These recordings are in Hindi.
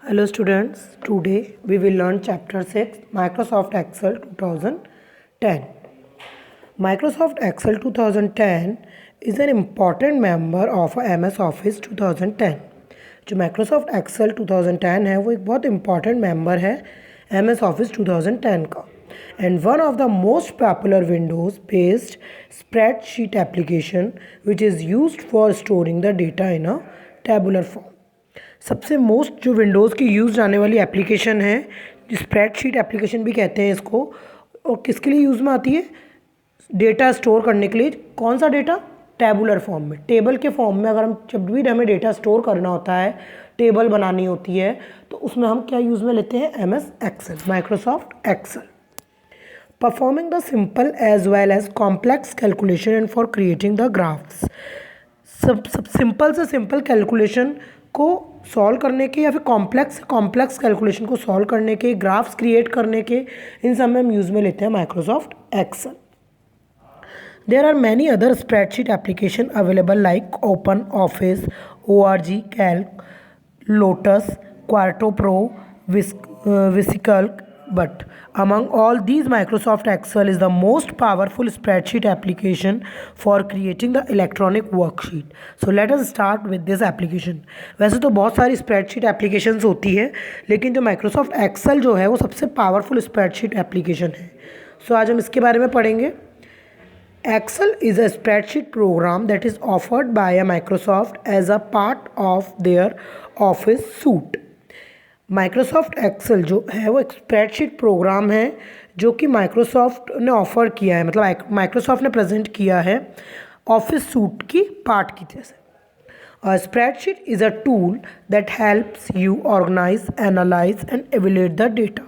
Hello students, today we will learn chapter 6 Microsoft Excel 2010. Microsoft Excel 2010 is an important member of MS Office 2010. जो Microsoft Excel 2010 है वो एक बहुत important member है MS Office 2010 का and one of the most popular Windows based spreadsheet application which is used for storing the data in a tabular form. सबसे मोस्ट जो विंडोज़ की यूज़ जाने वाली एप्लीकेशन है, स्प्रेडशीट एप्लीकेशन भी कहते हैं इसको, और किसके लिए यूज़ में आती है? डेटा स्टोर करने के लिए। कौन सा डेटा? टेबुलर फॉर्म में, टेबल के फॉर्म में। अगर हम जब भी हमें डेटा स्टोर करना होता है, टेबल बनानी होती है, तो उसमें हम क्या यूज़ में लेते हैं? MS Excel, Microsoft Excel. Performing the simple as well as complex calculation and for creating the graphs. सब सिंपल से सिंपल कैलकुलेशन को सॉल्व करने के या फिर कॉम्प्लेक्स कैलकुलेशन को सॉल्व करने के, ग्राफ्स क्रिएट करने के, इन सब में हम यूज़ में लेते हैं Microsoft Excel. There are many other spreadsheet application available like Open Office, ORG, Calc, Lotus, क्वार्टो Pro, VisiCalc, but among all these Microsoft Excel is the most powerful spreadsheet application for creating the electronic worksheet. So let us start with this application. वैसे तो बहुत सारी spreadsheet applications होती है, लेकिन जो Microsoft Excel जो है वो सबसे powerful spreadsheet application है। So आज हम इसके बारे में पढ़ेंगे। Excel is a spreadsheet program that is offered by a Microsoft as a part of their Office suite. Microsoft Excel जो है वो एक स्प्रेडशीट प्रोग्राम है जो कि माइक्रोसॉफ्ट ने ऑफ़र किया है, मतलब माइक्रोसॉफ्ट ने प्रेजेंट किया है ऑफिस सूट की पार्ट की जैसे। Spreadsheet is a tool that helps you organise, analyse and evaluate the data.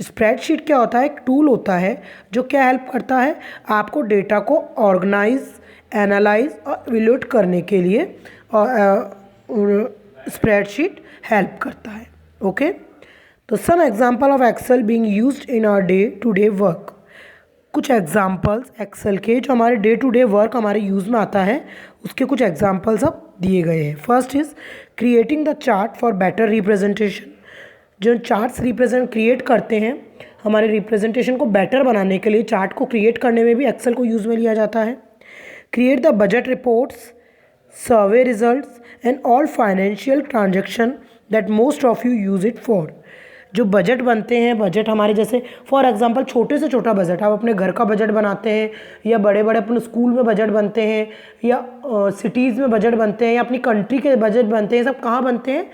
Spreadsheet क्या होता है? एक टूल होता है जो क्या हेल्प करता है? आपको डेटा को ऑर्गेनाइज, एनालाइज और एवेल्यूएट करने के लिए स्प्रेडशीट हेल्प करता है। ओके, तो some example of Excel being used in our day to day work. कुछ एग्जाम्पल्स एक्सेल के जो हमारे डे टू डे वर्क हमारे यूज़ में आता है, उसके कुछ एग्जाम्पल्स अब दिए गए हैं। First is creating the chart for better representation. जो चार्ट्स रिप्रेजेंट क्रिएट करते हैं, हमारे रिप्रेजेंटेशन को बेटर बनाने के लिए चार्ट को क्रिएट करने में भी एक्सेल को यूज़ में लिया जाता है। Create the budget reports, survey results and all financial transaction that most of you use it for. जो बजट बनते हैं, बजट हमारे जैसे फॉर एग्जांपल छोटे से छोटा बजट, आप अपने घर का बजट बनाते हैं, या बड़े बड़े अपने स्कूल में बजट बनते हैं, या सिटीज़ में बजट बनते हैं, या अपनी कंट्री के बजट बनते हैं, सब कहाँ बनते हैं?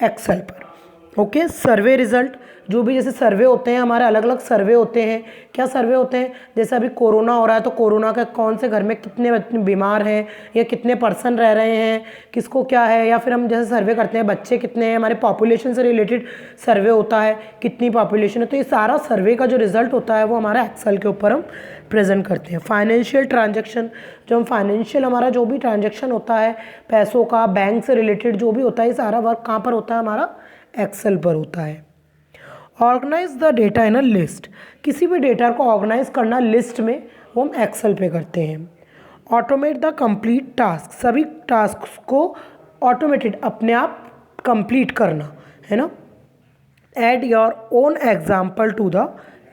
एक्सेल पर। ओके, सर्वे रिजल्ट, जो भी जैसे सर्वे होते हैं हमारे, अलग अलग सर्वे होते हैं। क्या सर्वे होते हैं? जैसे अभी कोरोना हो रहा है तो कोरोना का कौन से घर में कितने बीमार हैं, या कितने पर्सन रह रहे हैं, किसको क्या है, या फिर हम जैसे सर्वे करते हैं बच्चे कितने हैं, हमारे पॉपुलेशन से रिलेटेड सर्वे होता है, कितनी पॉपुलेशन है। तो ये सारा सर्वे का जो रिजल्ट होता है वो हमारा एक्सेल के ऊपर हम प्रेजेंट करते हैं। फाइनेंशियल ट्रांजेक्शन, जो हम फाइनेंशियल हमारा जो भी ट्रांजेक्शन होता है पैसों का, बैंक से रिलेटेड जो भी होता है, ये सारा वर्क कहाँ पर होता है? हमारा एक्सेल पर होता है। Organise the data in a list, किसी भी डेटा को ऑर्गेनाइज करना लिस्ट में, वो हम एक्सेल पे करते हैं। ऑटोमेट द कंप्लीट टास्क, सभी टास्क को ऑटोमेटेड अपने आप कंप्लीट करना है ना। Add your own example to the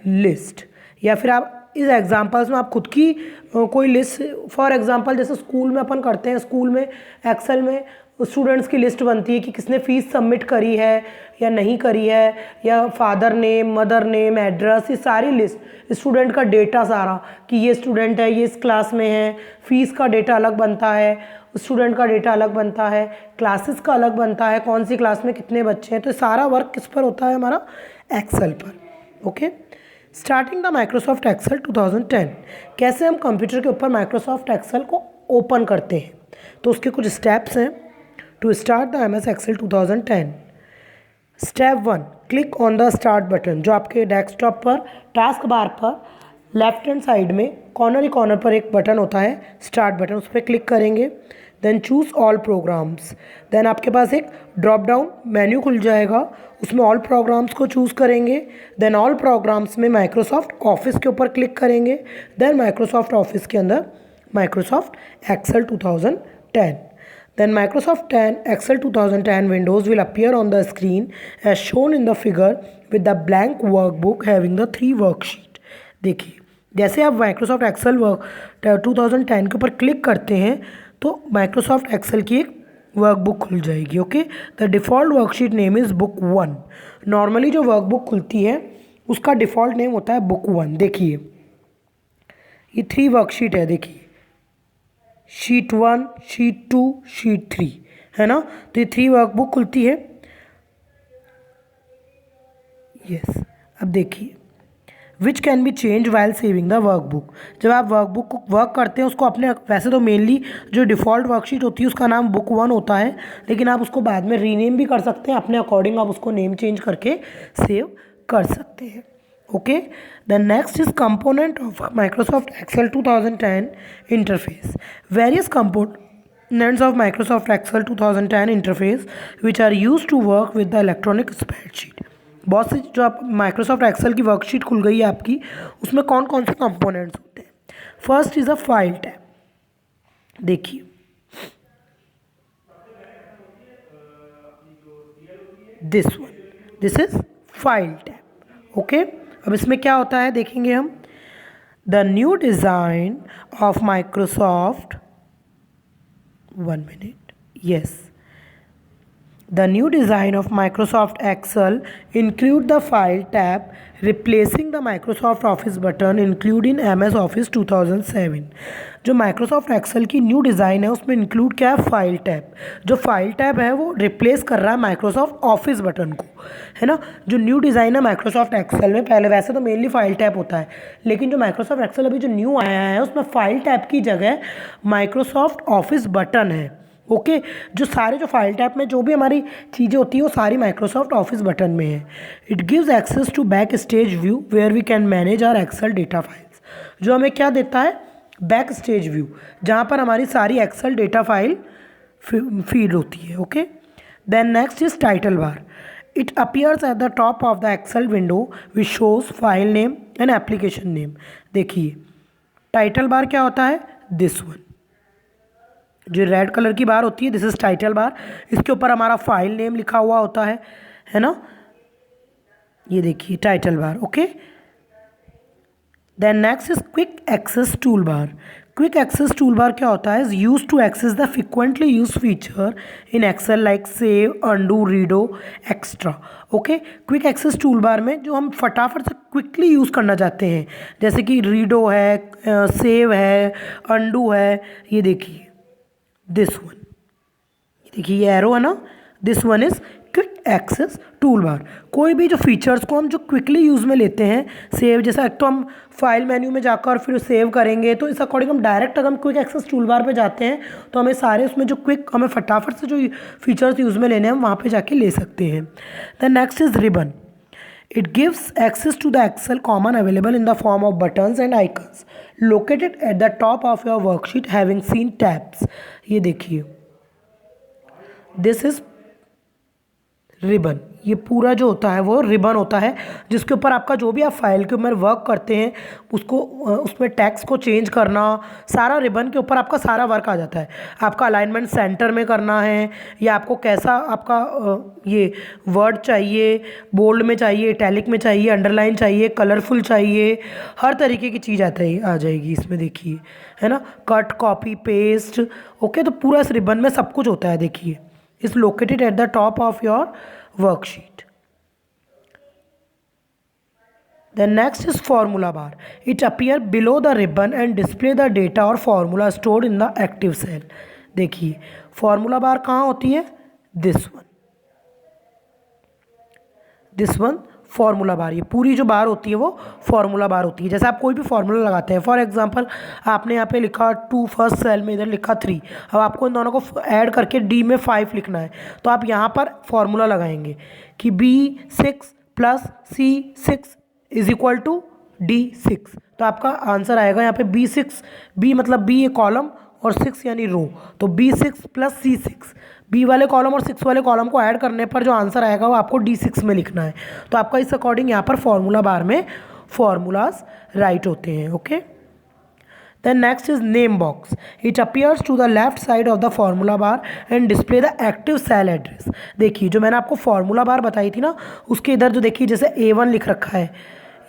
list, या फिर आप इस एग्जाम्पल्स में आप खुद की कोई लिस्ट, फॉर एग्जांपल जैसे स्कूल में अपन करते हैं, स्कूल में एक्सेल में स्टूडेंट्स की लिस्ट बनती है कि किसने फ़ीस सबमिट करी है या नहीं करी है, या father name, mother name, address, ये सारी लिस्ट, स्टूडेंट का डेटा सारा कि ये स्टूडेंट है, ये इस क्लास में है, फ़ीस का डेटा अलग बनता है, स्टूडेंट का डेटा अलग बनता है, क्लासेस का अलग बनता है, कौन सी क्लास में कितने बच्चे हैं। तो सारा वर्क किस पर होता है? हमारा एक्सेल पर। Okay, starting the Microsoft Excel 2010, कैसे हम कंप्यूटर के ऊपर माइक्रोसॉफ्ट एक्सेल को ओपन करते हैं, तो उसके कुछ स्टेप्स हैं। To start the MS Excel 2010, step 1, click on the start button. जो आपके डेस्कटॉप पर टास्क बार पर लेफ्ट हैंड साइड में कॉर्नर पर एक बटन होता है, स्टार्ट बटन, उस पर क्लिक करेंगे। Then choose all programs, then आपके पास एक ड्रॉप डाउन मेन्यू खुल जाएगा, उसमें ऑल प्रोग्राम्स को चूज़ करेंगे। देन ऑल प्रोग्राम्स में माइक्रोसॉफ्ट ऑफिस के ऊपर क्लिक करेंगे। देन माइक्रोसॉफ्ट ऑफिस के अंदर Microsoft Excel 2010। Then Microsoft 10 Excel 2010 windows will appear on the screen as shown in the figure with the blank workbook having the 3 worksheet. देखिए जैसे आप Microsoft Excel 2010 के ऊपर क्लिक करते हैं तो Microsoft Excel की एक वर्कबुक खुल जाएगी. Okay, the default worksheet name is book 1. Normally जो वर्कबुक खुलती है उसका डिफ़ॉल्ट नेम होता है बुक 1. देखिए ये 3 वर्कशीट है. देखिए शीट 1, शीट 2, शीट 3 है ना. तो ये 3 वर्कबुक खुलती है. यस, अब देखिए विच can B change while saving the workbook. जब आप वर्कबुक को वर्क करते हैं उसको अपने, वैसे तो मेनली जो डिफ़ॉल्ट वर्कशीट होती है उसका नाम बुक 1 होता है, लेकिन आप उसको बाद में रीनेम भी कर सकते हैं. अपने अकॉर्डिंग आप उसको नेम चेंज करके सेव कर सकते हैं. Okay, the next is component of Microsoft Excel 2010 interface. Various components of Microsoft Excel 2010 interface which are used to work with the electronic spreadsheet. बहुत सी जो आप माइक्रोसॉफ्ट एक्सेल की वर्कशीट खुल गई है आपकी, उसमें कौन कौन से कंपोनेंट्स होते हैं. First is a file tab. देखिए this one, this is file tab. Okay, अब इसमें क्या होता है देखेंगे हम. The new design of Microsoft, 1 minute, yes. The new design of Microsoft Excel include the File tab, replacing the Microsoft Office button included in MS Office 2007. जो Microsoft Excel की न्यू डिज़ाइन है उसमें इंक्लूड क्या है, फाइल टैब. जो फाइल टैब है वो रिप्लेस कर रहा है Microsoft Office बटन को, है ना. जो न्यू डिज़ाइन है Microsoft Excel में, पहले वैसे तो मेनली फाइल टैब होता है, लेकिन जो Microsoft Excel अभी जो न्यू आया है उसमें फाइल टैब की जगह Microsoft Office बटन है. ओके, जो सारे जो फाइल टैब में जो भी हमारी चीज़ें होती है वो सारी माइक्रोसॉफ्ट ऑफिस बटन में है. It gives access to back stage view where we can manage our Excel data files. जो हमें क्या देता है, बैक स्टेज व्यू, जहाँ पर हमारी सारी एक्सेल डेटा फाइल फीड होती है. Okay, then next is title bar. It appears at the top of the Excel window which shows file name and application name. देखिए टाइटल बार क्या होता है, दिस वन, जो रेड कलर की बार होती है, दिस इज टाइटल बार. इसके ऊपर हमारा फाइल नेम लिखा हुआ होता है ना. ये देखिए title bar. Okay, then next is quick access tool bar. Quick access tool bar क्या होता है, is use to access the frequently use feature in Excel like save, undo, redo, extra. Okay, quick access tool bar में जो हम फटाफट से क्विकली यूज़ करना चाहते हैं, जैसे कि रीडो है, सेव है, अंडू है. ये देखिए दिस वन, देखिए ये एरो है ना, this one is quick access tool bar. कोई भी जो फीचर्स को हम जो क्विकली यूज़ में लेते हैं, सेव जैसा, एक तो हम फाइल मेन्यू में जाकर फिर सेव करेंगे, तो इस अकॉर्डिंग हम डायरेक्ट अगर हम क्विक एक्सेस टूल बार पे जाते हैं तो हमें सारे उसमें जो क्विक हमें फटाफट से जो फीचर्स यूज़ में लेने हैं हम वहाँ पे जाके ले सकते हैं. The next is ribbon. It gives access to the Excel common available in the form of buttons and icons located at the top of your worksheet having seen tabs. ये देखिए this is रिबन. ये पूरा जो होता है वो रिबन होता है, जिसके ऊपर आपका जो भी आप फाइल के ऊपर वर्क करते हैं उसको उसमें टेक्स्ट को चेंज करना, सारा रिबन के ऊपर आपका सारा वर्क आ जाता है. आपका अलाइनमेंट सेंटर में करना है या आपको कैसा आपका ये वर्ड चाहिए, बोल्ड में चाहिए, इटैलिक में चाहिए, अंडरलाइन चाहिए, कलरफुल चाहिए, हर तरीके की चीज़ आ जाएगी इसमें. देखिए है ना, कट, कॉपी, पेस्ट. ओके, तो पूरा इस रिबन में सब कुछ होता है. देखिए is located at the top of your worksheet. The next is formula bar. It appear below the ribbon and display the data or formula stored in the active cell. देखिए formula bar कहाँ होती है, this one, this one formula बार. ये पूरी जो बार होती है वो फार्मूला बार होती है. जैसे आप कोई भी फार्मूला लगाते हैं, फॉर एग्जांपल आपने यहाँ पे लिखा 2, फर्स्ट सेल में इधर लिखा 3, अब आपको इन दोनों को ऐड करके डी में 5 लिखना है, तो आप यहाँ पर फार्मूला लगाएंगे कि B6 + C6 is equal to D6. तो आपका आंसर आएगा यहाँ पे B6, B मतलब B ये कॉलम और 6 यानी रो, तो B6 + C6. बी वाले कॉलम और 6 वाले कॉलम को ऐड करने पर जो आंसर आएगा वो आपको D6 में लिखना है. तो आपका इस अकॉर्डिंग यहाँ पर फॉर्मूला बार में फॉर्मूलाज राइट होते हैं. Okay, Then next is name box. It appears to the left side of the formula bar and display the active cell address. देखिए जो मैंने आपको formula bar बताई थी ना, उसके इधर जो देखिए जैसे A1 लिख रखा है,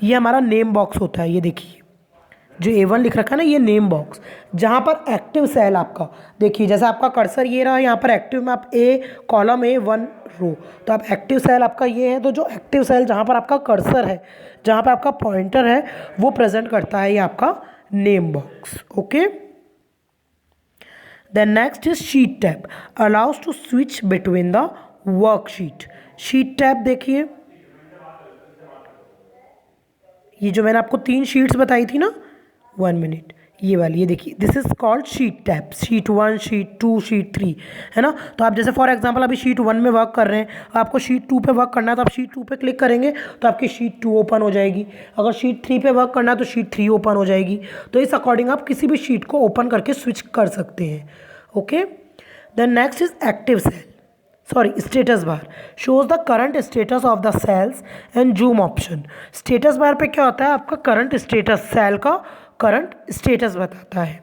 ये हमारा नेम बॉक्स होता है। ये देखिए जो A1 लिख रखा है ना, ये नेम बॉक्स, जहाँ पर एक्टिव सेल आपका देखिए जैसे आपका कर्सर ये रहा, यहाँ पर एक्टिव में आप ए कॉलम A1 रो, तो आप एक्टिव सेल आपका ये है। तो जो एक्टिव सेल जहाँ पर आपका कर्सर है, जहाँ पर आपका पॉइंटर है, वो प्रेजेंट करता है ये आपका name box. Okay, then next is sheet tab, allows to switch between the worksheet. Sheet tab देखिए, ये जो मैंने आपको 3 शीट्स बताई थी ना, 1 मिनट, ये वाली, ये देखिए this is called sheet tab. Sheet 1, sheet 2, sheet 3, है ना। तो आप जैसे फॉर एग्जांपल अभी शीट 1 में वर्क कर रहे हैं, आपको शीट 2 पे वर्क करना है, तो आप शीट 2 पे क्लिक करेंगे तो आपकी शीट 2 ओपन हो जाएगी। अगर शीट 3 पे वर्क करना है तो शीट 3 ओपन हो जाएगी। तो इस अकॉर्डिंग आप किसी भी शीट को ओपन करके स्विच कर सकते हैं। Okay, then next is active cell, sorry status bar, shows the current status of the cells and zoom option. Status bar पे क्या होता है, आपका करंट स्टेटस, सेल का करंट स्टेटस बताता है।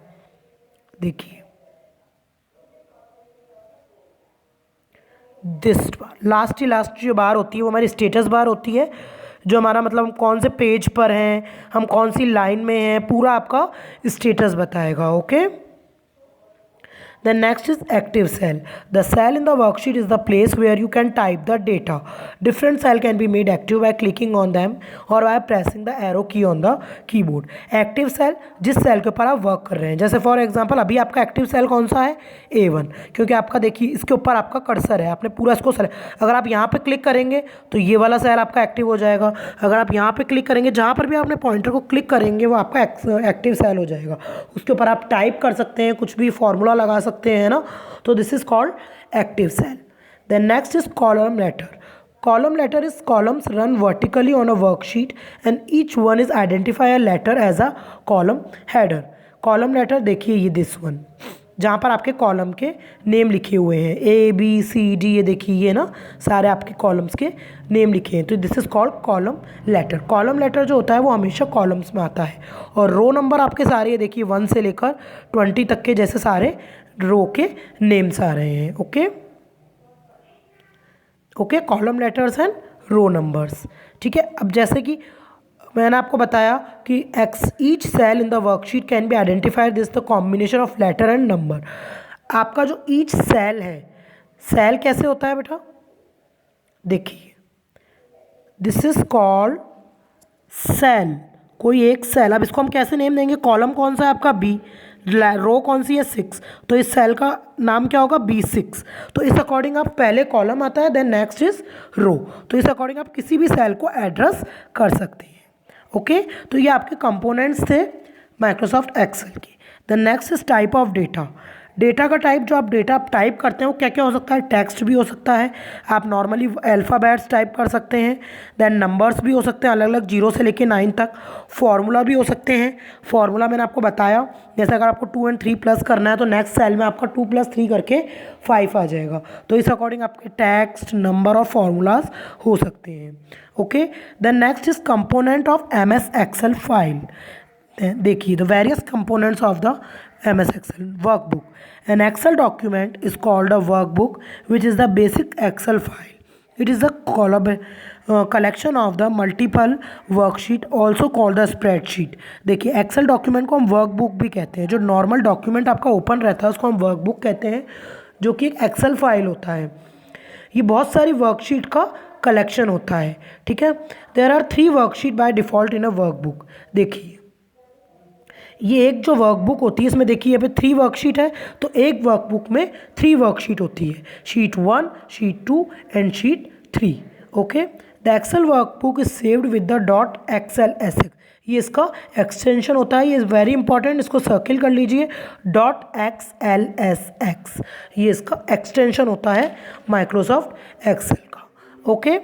देखिए दिस बार, लास्ट जो बार होती है वो हमारी स्टेटस बार होती है, जो हमारा मतलब हम कौन से पेज पर हैं, हम कौन सी लाइन में हैं, पूरा आपका स्टेटस बताएगा। Okay, then next is active cell. The cell in the worksheet is the place where you can type the data. Different cell can be made active by clicking on them or by pressing the arrow key on the keyboard. Active cell जिस सेल के ऊपर आप वर्क कर रहे हैं, जैसे फॉर एग्जांपल अभी आपका एक्टिव सेल कौन सा है, A1, क्योंकि आपका देखिए इसके ऊपर आपका कर्सर है, आपने पूरा इसको सेलेक्ट, अगर आप यहाँ पे क्लिक करेंगे तो ये वाला सेल आपका एक्टिव हो जाएगा। अगर आप यहाँ पे क्लिक करेंगे, जहाँ पर भी आपने पॉइंटर को क्लिक करेंगे वो आपका एक्टिव सेल हो जाएगा। उसके ऊपर आप टाइप कर सकते हैं, कुछ भी फॉर्मूला लगा सकते हैं ना, तो this is called active cell. Then next is column letter. Column letter is columns run vertically on a worksheet and each one is identify a letter as a column header. Column letter देखिए ये this one, जहाँ पर आपके कॉलम के नेम लिखे हुए हैं ABCD, ये देखिए ये ना सारे आपके कॉलम्स के नेम लिखे हैं, तो this is called column letter. Column letter जो होता है वो हमेशा कॉलम्स में आता है, और रो नंबर आपके सारे ये देखिए 1 से लेकर 20 तक के जैसे सारे रो के नेम्स आ रहे हैं। Okay okay, column letters and row numbers. ठीक है, अब जैसे कि मैंने आपको बताया कि each cell in the worksheet can be identified this the combination of letter and number. आपका जो ईच सेल है, सेल कैसे होता है बेटा, देखिए दिस इज कॉल्ड सेल, कोई एक सेल। अब इसको हम कैसे नेम देंगे, कॉलम कौन सा है आपका B, रो कौन सी है 6, तो इस सेल का नाम क्या होगा B6। तो इस अकॉर्डिंग आप पहले कॉलम आता है, देन नेक्स्ट इज रो, तो इस अकॉर्डिंग आप किसी भी सेल को एड्रेस कर सकते हैं। ओके, तो ये आपके कंपोनेंट्स थे माइक्रोसॉफ्ट एक्सेल के। The next is type of data. Data का टाइप, जो आप डेटा आप टाइप करते हैं वो क्या क्या हो सकता है, टेक्स्ट भी हो सकता है, आप नॉर्मली अल्फ़ाबेट्स टाइप कर सकते हैं, देन नंबर्स भी हो सकते हैं अलग अलग 0 से लेके 9 तक, फार्मूला भी हो सकते हैं। फार्मूला मैंने आपको बताया, जैसे अगर आपको 2 and 3 प्लस करना है तो नेक्स्ट सेल में आपका 2 + 3 करके 5 आ जाएगा, तो इस अकॉर्डिंग आपके टेक्स्ट, नंबर और फार्मूलाज हो सकते हैं। Okay, then next is component of MS Excel file. देखिए the various components of the MS Excel workbook. An Excel document is called a workbook, which is the basic Excel file. It is the collection of the multiple worksheet, also called the spreadsheet. देखिए Excel document को हम workbook भी कहते हैं, जो normal document आपका open रहता है उसको हम workbook कहते हैं, जो कि एक Excel file होता है। ये बहुत सारी वर्कशीट का कलेक्शन होता है। ठीक है, there are 3 worksheet by default in a workbook. देखिए ये एक जो वर्कबुक होती है, इसमें देखिए यहाँ पे 3 वर्कशीट है, तो एक वर्कबुक में 3 वर्कशीट होती है, sheet 1, sheet 2 and sheet 3। Okay, the Excel workbook is saved with the .xlsx, ये इसका एक्सटेंशन होता है, ये इज़ वेरी इंपॉर्टेंट, इसको सर्किल कर लीजिए, .xlsx, ये इसका एक्सटेंशन होता है माइक्रोसॉफ्ट एक्सेल का। Okay,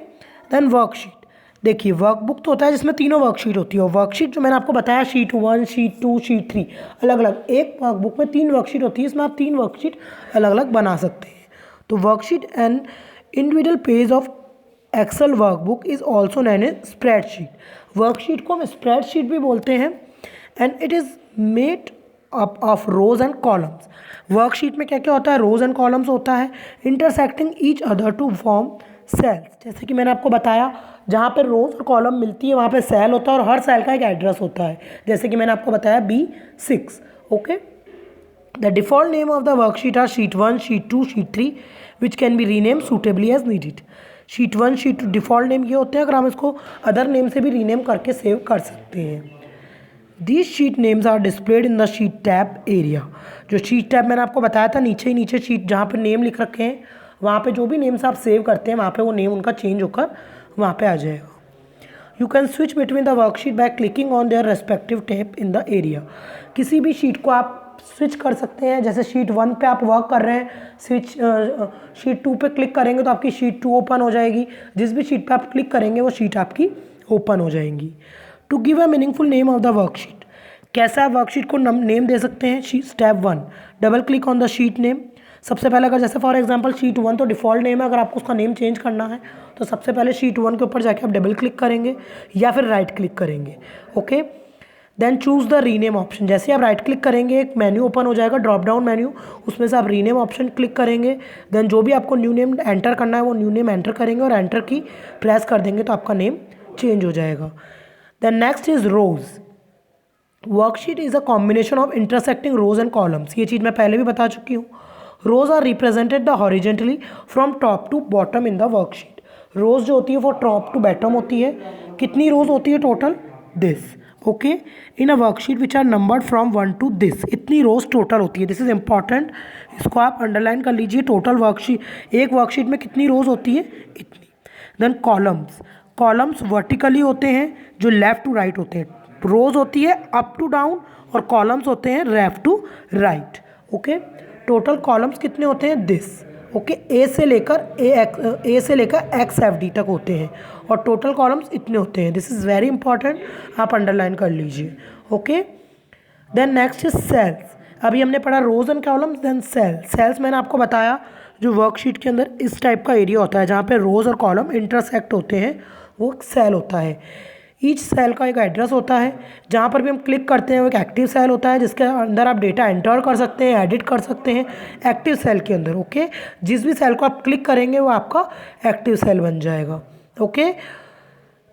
then worksheet. देखिए वर्कबुक तो होता है जिसमें तीनों वर्कशीट होती है, और वर्कशीट जो मैंने आपको बताया शीट 1, शीट 2, शीट 3 अलग अलग, एक वर्कबुक में 3 वर्कशीट होती है, इसमें आप 3 वर्कशीट अलग अलग बना सकते हैं। तो worksheet and individual page of Excel workbook is also known as spreadsheet. Worksheet को हम स्प्रेडशीट भी बोलते हैं, and it is made up of rows and columns. Worksheet में क्या क्या होता है, रोज एंड कॉलम्स होता है, intersecting each other to form cells. जैसे कि मैंने आपको बताया, जहाँ पे रोज और कॉलम मिलती है वहाँ पे सेल होता है और हर सेल का एक एड्रेस होता है, जैसे कि मैंने आपको बताया B6। Okay, the default name of the worksheet are sheet 1, sheet 2, sheet 3 which can be rename suitably as needed. Sheet 1, sheet 2 default name ये होते हैं, अगर हम इसको अदर नेम से भी रीनेम करके सेव कर सकते हैं। These sheet names are displayed in the sheet tab area। जो शीट टैब मैंने आपको बताया था, नीचे ही नीचे शीट जहाँ पे नेम लिख रखे हैं, वहाँ पे जो भी नेम्स आप सेव करते हैं वहाँ पे वो नेम उनका चेंज होकर वहाँ पे आ जाएगा। You can switch between the worksheet by clicking on their respective tab in the area. किसी भी शीट को आप स्विच कर सकते हैं, जैसे शीट 1 पे आप वर्क कर रहे हैं, शीट 2 पे क्लिक करेंगे तो आपकी शीट 2 ओपन हो जाएगी, जिस भी शीट पे आप क्लिक करेंगे वो शीट आपकी ओपन हो जाएंगी। To give a meaningful name of the worksheet, कैसे आप वर्कशीट को नेम दे सकते हैं। Step 1, double click on the sheet name. सबसे पहले अगर जैसे फॉर एग्जांपल शीट 1 तो डिफ़ॉल्ट नेम है, अगर आपको उसका नेम चेंज करना है तो सबसे पहले शीट 1 के ऊपर जाके आप डबल क्लिक करेंगे या फिर राइट क्लिक करेंगे। Okay, then choose the rename option. जैसे आप राइट क्लिक करेंगे एक मेन्यू ओपन हो जाएगा, ड्रॉप डाउन मेन्यू, उसमें से आप रीनेम ऑप्शन क्लिक करेंगे। देन जो भी आपको न्यू नेम एंटर करना है वो न्यू नेम एंटर करेंगे और एंटर की प्रेस कर देंगे तो आपका नेम चेंज हो जाएगा। Then next is rows. Worksheet is a combination of intersecting rows and columns. ये चीज़ मैं पहले भी बता चुकी हूँ। Rows are represented the horizontally from top to bottom in the worksheet. Rows जो होती है वो टॉप टू बॉटम होती है। कितनी रोज होती है total, this. Okay, in a worksheet which are numbered from 1 to this, इतनी रोज टोटल होती है। दिस इज इंपॉर्टेंट, इसको आप अंडरलाइन कर लीजिए। टोटल वर्कशीट, एक वर्कशीट में कितनी रोज होती है, इतनी। देन कॉलम्स, कॉलम्स वर्टिकली होते हैं जो लेफ्ट टू राइट होते हैं। रोज होती है अप टू डाउन और कॉलम्स होते हैं left to right. Okay, total columns कितने होते हैं, दिस। ओके, ए से लेकर XFD तक होते हैं और टोटल कॉलम्स इतने होते हैं। दिस इज़ वेरी इंपॉर्टेंट, आप अंडरलाइन कर लीजिए। Okay, then next is cells. अभी हमने पढ़ा rows and columns, then cells मैंने आपको बताया जो वर्कशीट के अंदर इस टाइप का एरिया होता है जहाँ पे रोज और कॉलम इंटरसेक्ट होते हैं, वो सेल होता है। ईच सेल का एक एड्रेस होता है, जहाँ पर भी हम क्लिक करते हैं वो एक एक्टिव सेल होता है जिसके अंदर आप डेटा एंटर कर सकते हैं, एडिट कर सकते हैं एक्टिव सेल के अंदर। ओके, जिस भी सेल को आप क्लिक करेंगे वो आपका एक्टिव सेल बन जाएगा। Okay,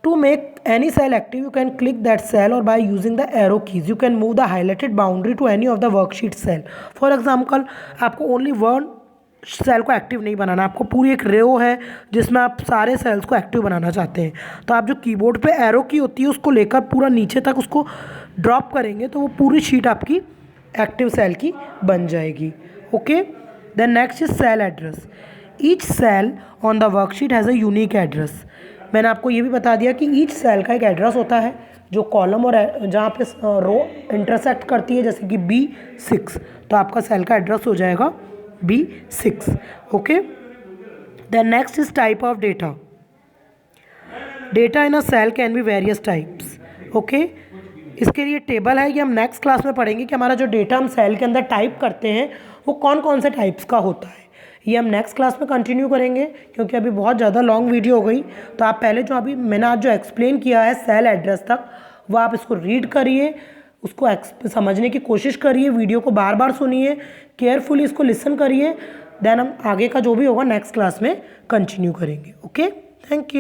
to make any cell active you can click that cell और by using the arrow keys you can move the highlighted boundary to any of the worksheet cell. For example, आपको ओनली वन सेल को एक्टिव नहीं बनाना, आपको पूरी एक रो है जिसमें आप सारे सेल्स को एक्टिव बनाना चाहते हैं, तो आप जो कीबोर्ड पे एरो की होती है उसको लेकर पूरा नीचे तक उसको ड्रॉप करेंगे तो वो पूरी शीट आपकी एक्टिव सेल की बन जाएगी। Okay, then next is cell address. Each cell on the worksheet has a unique address. मैंने आपको ये भी बता दिया कि ईच सेल का एक एड्रेस होता है जो कॉलम और जहाँ पे रो इंटरसेक्ट करती है, जैसे कि B6 तो आपका सेल का एड्रेस हो जाएगा B6। Okay, the next is type of data. Data in a cell can be various types. Okay, इसके लिए टेबल है, ये हम नेक्स्ट क्लास में पढ़ेंगे कि हमारा जो डेटा हम सेल के अंदर टाइप करते हैं वो कौन कौन से टाइप्स का होता है। ये हम नेक्स्ट क्लास में कंटिन्यू करेंगे क्योंकि अभी बहुत ज़्यादा लॉन्ग वीडियो हो गई। तो आप पहले जो अभी मैंने आज जो एक्सप्लेन किया है सेल एड्रेस तक, वो आप इसको रीड करिए, उसको समझने की कोशिश करिए, वीडियो को बार बार सुनिए, केयरफुली इसको लिसन करिए। देन हम आगे का जो भी होगा नेक्स्ट क्लास में कंटिन्यू करेंगे। Okay, thank you.